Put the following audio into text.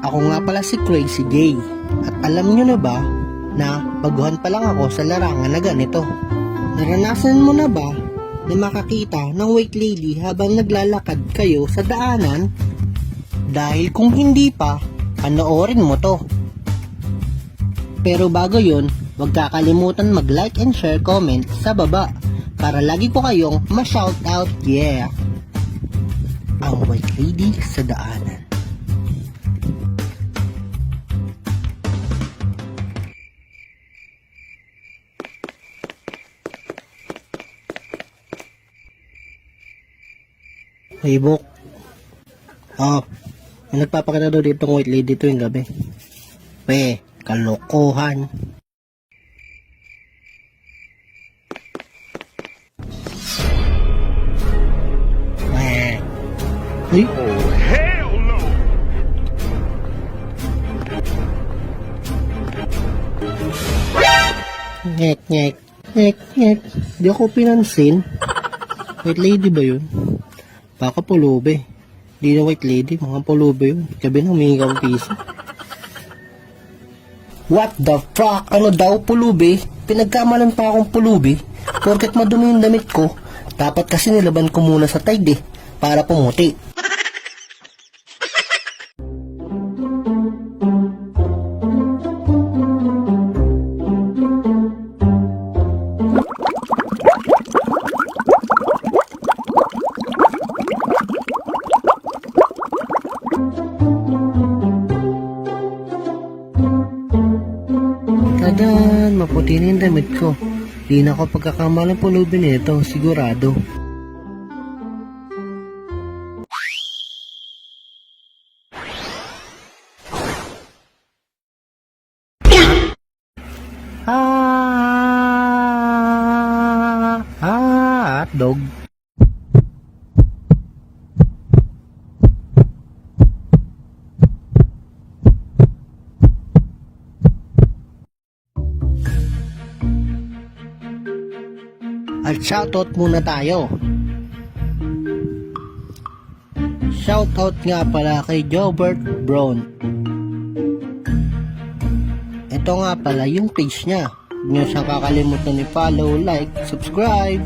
Ako nga pala si Crazy Gay. At alam nyo na ba na baguhan pa lang ako sa larangan na ganito? Naranasan mo na ba na makakita ng white lady habang naglalakad kayo sa daanan? Dahil kung hindi pa, panoorin mo to. Pero bago yun, huwag kakalimutan mag-like and share comment sa baba para lagi ko kayong ma-shoutout, yeah! Ang white lady sa daanan. Hey, Bok. May nagpapakita daw dito ng white lady tuwing gabi. Kalokohan. Uy. Oh, hell no! Ngek. Di ako pinansin. White lady ba yun? Baka pulube. Di na white lady, mga pulube yun. Gabi na humingi kang piso. What the fuck? Ano daw pulube? Pinagkamalan pa akong pulube. Porket madumi yung damit ko. Dapat kasi nilaban ko muna sa tide para pumuti. Tadan, maputi na yung damit ko. Di na ako pagkakamalang pulubi nito, sigurado. Hotdog. At shoutout muna tayo. Shoutout nga pala kay Jobert Brown. Ito nga pala yung page niya. Huwag niyo siyang kakalimutan i-follow, like, subscribe.